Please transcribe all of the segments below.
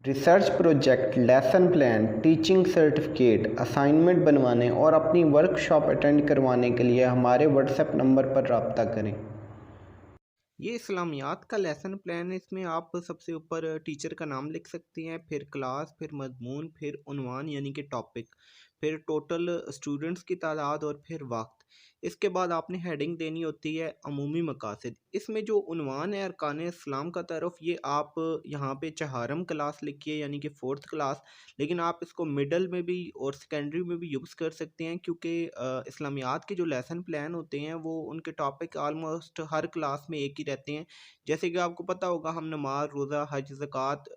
Research project, lesson plan, teaching certificate, assignment بنوانے اور اپنی ورکشاپ اٹینڈ کروانے کے لیے ہمارے واٹس ایپ نمبر پر رابطہ کریں۔ یہ اسلامیات کا لیسن پلان ہے۔ اس میں آپ سب سے اوپر ٹیچر کا نام لکھ سکتے ہیں، پھر کلاس، پھر مضمون، پھر عنوان یعنی کہ ٹاپک، پھر ٹوٹل اسٹوڈنٹس کی تعداد اور پھر وقت۔ اس کے بعد آپ نے ہیڈنگ دینی ہوتی ہے عمومی مقاصد۔ اس میں جو عنوان ہے ارکان اسلام کا تعارف، یہ آپ یہاں پہ چہارم کلاس لکھیے یعنی کہ 4th کلاس، لیکن آپ اس کو مڈل میں بھی اور سیکنڈری میں بھی یوز کر سکتے ہیں، کیونکہ اسلامیات کے جو لیسن پلان ہوتے ہیں وہ ان کے ٹاپک آلموسٹ ہر کلاس میں ایک ہی رہتے ہیں۔ جیسے کہ آپ کو پتہ ہوگا، ہم نماز، روزہ، حج، زکوٰۃ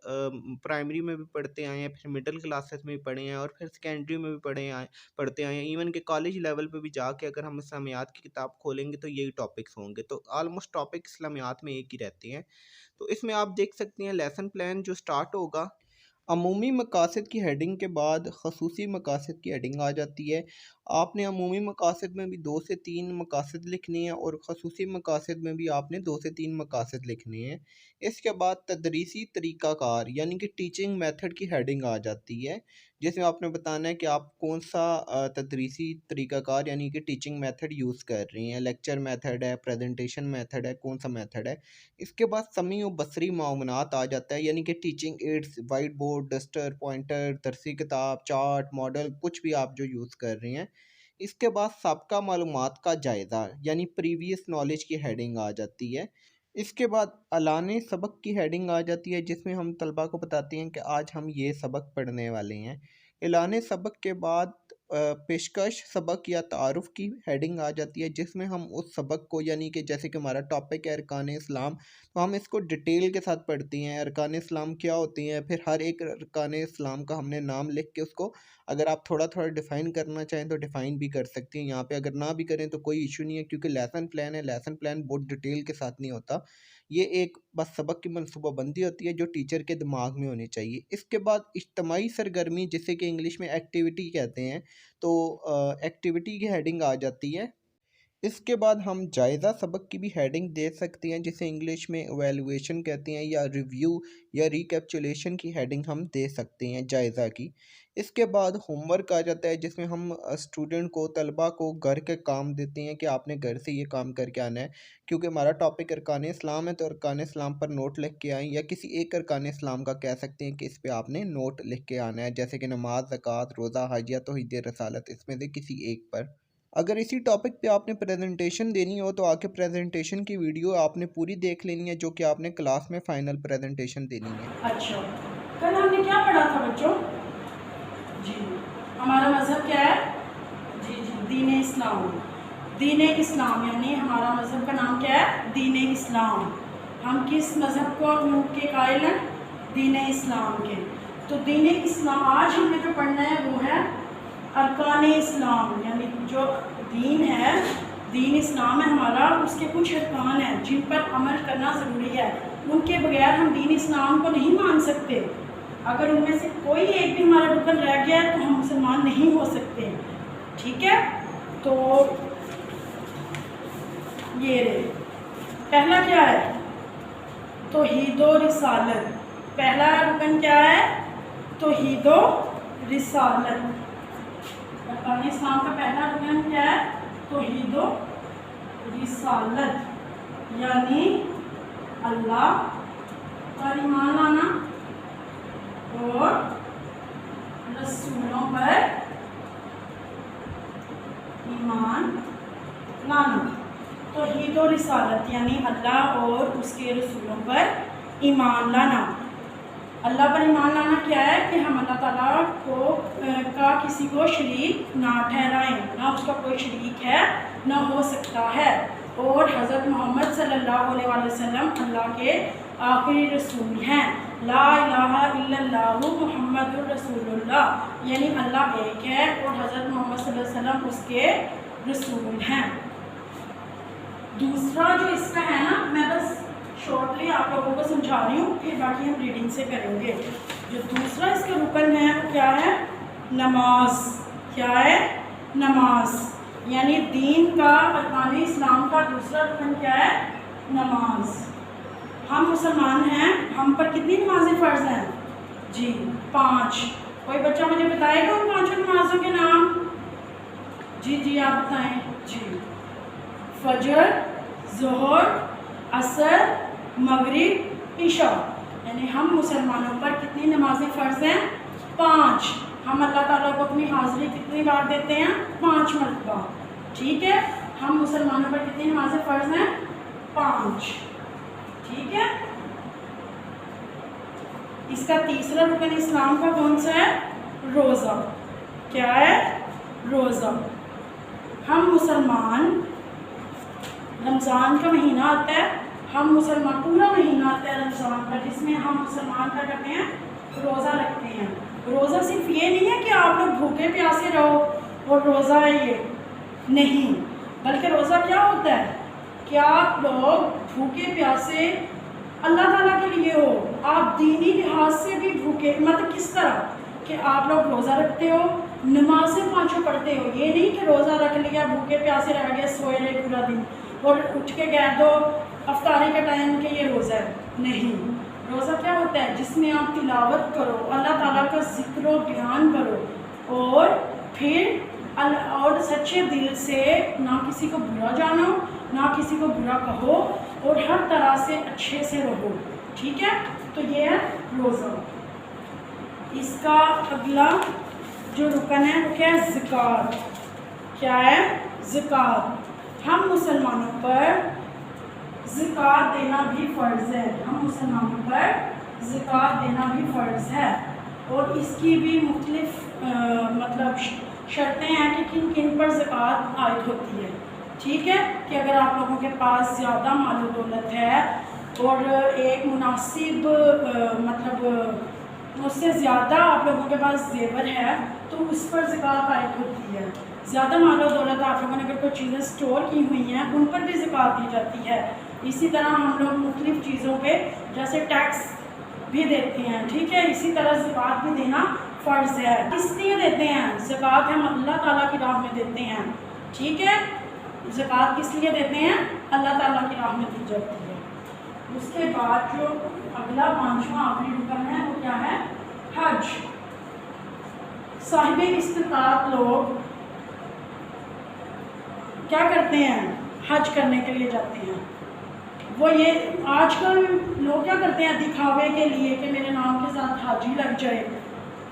پرائمری میں بھی پڑھتے آئے ہیں، پھر مڈل کلاسز میں بھی پڑھے ہیں اور پھر سیکنڈری میں بھی پڑھتے آئے ہیں۔ ایون کہ کالج لیول پہ بھی جا کے اگر ہم اسلامیات کی کتاب کھولیں گے تو یہی ٹاپکس ہوں گے، تو آلموسٹ ٹاپک اسلامیات میں ایک ہی رہتے ہیں۔ تو اس میں آپ دیکھ سکتے ہیں لیسن پلان جو سٹارٹ ہوگا، عمومی مقاصد کی ہیڈنگ کے بعد خصوصی مقاصد کی ہیڈنگ آ جاتی ہے۔ آپ نے عمومی مقاصد میں بھی 2 سے 3 مقاصد لکھنے ہیں اور خصوصی مقاصد میں بھی آپ نے 2 سے 3 مقاصد لکھنے ہیں۔ اس کے بعد تدریسی طریقہ کار یعنی کہ ٹیچنگ میتھڈ کی ہیڈنگ آ جاتی ہے، جس میں آپ نے بتانا ہے کہ آپ کون سا تدریسی طریقہ کار یعنی کہ ٹیچنگ میتھڈ یوز کر رہے ہیں، لیکچر میتھڈ ہے، پریزنٹیشن میتھڈ ہے، کون سا میتھڈ ہے۔ اس کے بعد سمیع و بصری معاونات آ جاتا ہے، یعنی کہ teaching aids, white board, duster, pointer, درسی کتاب، چارٹ، ماڈل، کچھ بھی آپ جو یوز کر رہے ہیں۔ اس کے بعد سابقہ معلومات کا جائزہ یعنی پریویس نالج کی ہیڈنگ آ جاتی ہے۔ اس کے بعد اعلان سبق کی ہیڈنگ آ جاتی ہے، جس میں ہم طلباء کو بتاتے ہیں کہ آج ہم یہ سبق پڑھنے والے ہیں۔ اعلان سبق کے بعد پیشکش سبق یا تعارف کی ہیڈنگ آ جاتی ہے، جس میں ہم اس سبق کو، یعنی کہ جیسے کہ ہمارا ٹاپک ہے ارکان اسلام، تو ہم اس کو ڈیٹیل کے ساتھ پڑھتے ہیں، ارکان اسلام کیا ہوتے ہیں، پھر ہر ایک ارکان اسلام کا ہم نے نام لکھ کے اس کو اگر آپ تھوڑا تھوڑا ڈیفائن کرنا چاہیں تو ڈیفائن بھی کر سکتے ہیں یہاں پہ، اگر نہ بھی کریں تو کوئی ایشو نہیں ہے، کیونکہ لیسن پلان ہے، لیسن پلان بہت ڈیٹیل کے ساتھ نہیں ہوتا، یہ ایک بس سبق کی منصوبہ بندی ہوتی ہے جو ٹیچر کے دماغ میں ہونی چاہیے۔ اس کے بعد اجتماعی سرگرمی، جسے کہ انگلش میں ایکٹیویٹی کہتے ہیں، تو ایکٹیویٹی کی ہیڈنگ آ جاتی ہے۔ اس کے بعد ہم جائزہ سبق کی بھی ہیڈنگ دے سکتے ہیں، جسے انگلش میں ایویلویشن کہتے ہیں، یا ریویو یا ریکیپچولیشن کی ہیڈنگ ہم دے سکتے ہیں جائزہ کی۔ اس کے بعد ہوم ورک آ جاتا ہے، جس میں ہم اسٹوڈنٹ کو، طلباء کو گھر کے کام دیتے ہیں کہ آپ نے گھر سے یہ کام کر کے آنا ہے، کیونکہ ہمارا ٹاپک ارکان اسلام ہے، تو ارکان اسلام پر نوٹ لکھ کے آئیں، یا کسی ایک ارکان اسلام کا کہہ سکتے ہیں کہ اس پہ آپ نے نوٹ لکھ کے آنا ہے، جیسے کہ نماز، زکوٰۃ، روزہ، حج یا توحید رسالت، اس میں سے کسی ایک پر۔ اگر اسی ٹاپک پہ آپ نے پریزنٹیشن دینی ہو تو آ کے پریزنٹیشن کی ویڈیو آپ نے پوری دیکھ لینی ہے، جو کہ آپ نے کلاس میں فائنل پریزنٹیشن دینی ہے۔ اچھا، کل ہم نے کیا پڑھا تھا بچوں؟ جی ہمارا مذہب کیا ہے؟ جی دین اسلام۔ دین اسلام یعنی ہمارا مذہب کا نام کیا ہے؟ دین اسلام۔ ہم کس مذہب کو کے قائل ہیں؟ دین اسلام کے۔ تو دین اسلام آج ہم نے جو پڑھنا ہے وہ ہے ارکان اسلام، یعنی جو دین ہے، دین اسلام ہے ہمارا، اس کے کچھ ارکان ہیں جن پر عمل کرنا ضروری ہے، ان کے بغیر ہم دین اسلام کو نہیں مان سکتے۔ اگر ان میں سے کوئی ایک بھی ہمارا رکن رہ گیا ہے تو ہم مسلمان نہیں ہو سکتے، ٹھیک ہے؟ تو یہ رہے، پہلا کیا ہے؟ توحید و رسالت۔ پہلا رکن کیا ہے؟ توحید و رسالت۔ ارکان اسلام کا پہلا رکن کیا ہے؟ توحید و رسالت، یعنی اللہ پر ایمان لانا اور رسولوں پر ایمان لانا۔ توحید و رسالت یعنی اللہ اور اس کے رسولوں پر ایمان لانا۔ اللہ پر ایمان لانا کیا ہے؟ کہ ہم اللہ تعالیٰ کا کسی کو شریک نہ ٹھہرائیں، نہ اس کا کوئی شریک ہے، نہ ہو سکتا ہے، اور حضرت محمد صلی اللہ علیہ وسلم اللہ کے آخری رسول ہیں۔ لا الہ الا اللہ محمد الرسول اللہ، یعنی اللہ ایک ہے اور حضرت محمد صلی اللہ علیہ وسلم اس کے رسول ہیں۔ دوسرا جو اس کا ہے نا، میں بس شارٹلی آپ لوگوں کو سمجھا رہی ہوں، پھر باقی ہم ریڈنگ سے کریں گے۔ جو دوسرا اس کا رکن ہے وہ کیا ہے؟ نماز۔ کیا ہے؟ نماز، یعنی دین کا، ارکان اسلام کا دوسرا رکن کیا ہے؟ نماز۔ ہم مسلمان ہیں، ہم پر کتنی نمازیں فرض ہیں؟ جی 5. کوئی بچہ مجھے بتائے گا ان 5 نمازوں کے نام؟ جی آپ بتائیں. جی فجر، ظہر، عصر، مغرب، عشاء. یعنی ہم مسلمانوں پر کتنی نمازیں فرض ہیں؟ 5. ہم اللہ تعالیٰ کو اپنی حاضری کتنی بار دیتے ہیں؟ 5 مرتبہ. ٹھیک ہے، ہم مسلمانوں پر کتنی نمازیں فرض ہیں؟ 5. ٹھیک ہے. اس کا تیسرا رکن اسلام کا کون سا ہے؟ روزہ. کیا ہے؟ روزہ. ہم مسلمان، رمضان کا مہینہ آتا ہے، ہم مسلمان پورا مہینہ آتا ہے رمضان کا، جس میں ہم مسلمان کیا کرتے ہیں؟ روزہ رکھتے ہیں. روزہ صرف یہ نہیں ہے کہ آپ لوگ بھوکے پیاسے رہو اور روزہ ہے یہ نہیں، بلکہ روزہ کیا ہوتا ہے کہ آپ لوگ بھوکے پیاسے اللہ تعالیٰ کے لیے ہو، آپ دینی لحاظ سے بھی بھوکے، مطلب کس طرح کہ آپ لوگ روزہ رکھتے ہو، نمازیں 5 پڑھتے ہو. یہ نہیں کہ روزہ رکھ لیا، بھوکے پیاسے رہ گئے، سوئے رہے پورا دن اور اٹھ کے کہہ دو افطاری کا ٹائم کہ یہ روزہ ہے. نہیں، روزہ کیا ہوتا ہے؟ جس میں آپ تلاوت کرو، اللہ تعالیٰ کا ذکر و بیان کرو اور پھر اور سچے دل سے نہ کسی کو برا جانو، نہ کسی کو برا کہو اور ہر طرح سے اچھے سے رہو. ٹھیک ہے، تو یہ ہے روزہ. اس کا اگلا جو رکن ہے وہ کیا ہے؟ زکوٰۃ. کیا ہے؟ زکوٰۃ. ہم مسلمانوں پر زکوٰۃ دینا بھی فرض ہے. ہم مسلمانوں پر زکوٰۃ دینا بھی فرض ہے اور اس کی بھی مختلف مطلب شرطیں ہیں کہ کن کن پر زکوٰۃ عائد ہوتی ہے. ٹھیک ہے، کہ اگر آپ لوگوں کے پاس زیادہ مال و دولت ہے اور ایک مناسب مطلب اس سے زیادہ آپ لوگوں کے پاس زیور ہے تو اس پر زکوٰۃ عائد ہوتی ہے. زیادہ مال و دولت آپ لوگوں نے اگر کوئی چیزیں اسٹور کی ہوئی ہیں ان پر بھی زکوٰۃ دی جاتی ہے. اسی طرح ہم لوگ مختلف چیزوں پہ جیسے ٹیکس بھی دیتے ہیں. ٹھیک ہے، اسی طرح زکوٰۃ بھی دینا فرض ہے. کس لیے دیتے ہیں زکوٰۃ؟ ہم اللہ تعالیٰ کی راہ میں دیتے ہیں. ٹھیک ہے، زکوٰۃ کس لیے دیتے ہیں؟ اللہ تعالیٰ کی راہ میں دی جاتی ہے. اس کے بعد جو اگلا 5واں آخری رکن ہے وہ کیا ہے؟ حج. صاحب استطاعت لوگ کیا کرتے ہیں؟ حج کرنے کے لیے جاتے ہیں. وہ یہ آج کل لوگ کیا کرتے ہیں دکھاوے کے لیے کہ میرے نام کے ساتھ حاجی لگ جائے،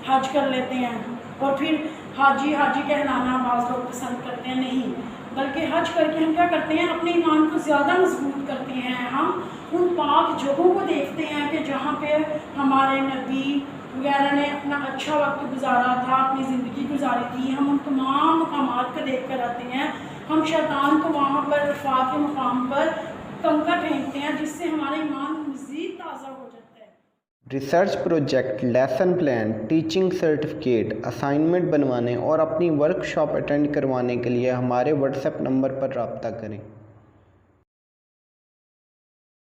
حج کر لیتے ہیں اور پھر حاجی کہلانا بعض لوگ پسند کرتے ہیں. نہیں، بلکہ حج کر کے ہم کیا کرتے ہیں؟ اپنے ایمان کو زیادہ مضبوط کرتے ہیں. ہم ان پاک جگہوں کو دیکھتے ہیں کہ جہاں پہ ہمارے نبی وغیرہ نے اپنا اچھا وقت گزارا تھا، اپنی زندگی گزاری تھی. ہم ان تمام مقامات کو دیکھ کر آتے ہیں. ہم شیطان کو وہاں پر وفات کے مقام پر کنکر پھینکتے ہیں جس سے ہمارا ایمان مزید تازہ ہو جاتا ہے. Research project, lesson plan, teaching certificate, assignment بنوانے اور اپنی ورک شاپ اٹینڈ کروانے کے لیے ہمارے واٹس ایپ نمبر پر رابطہ کریں.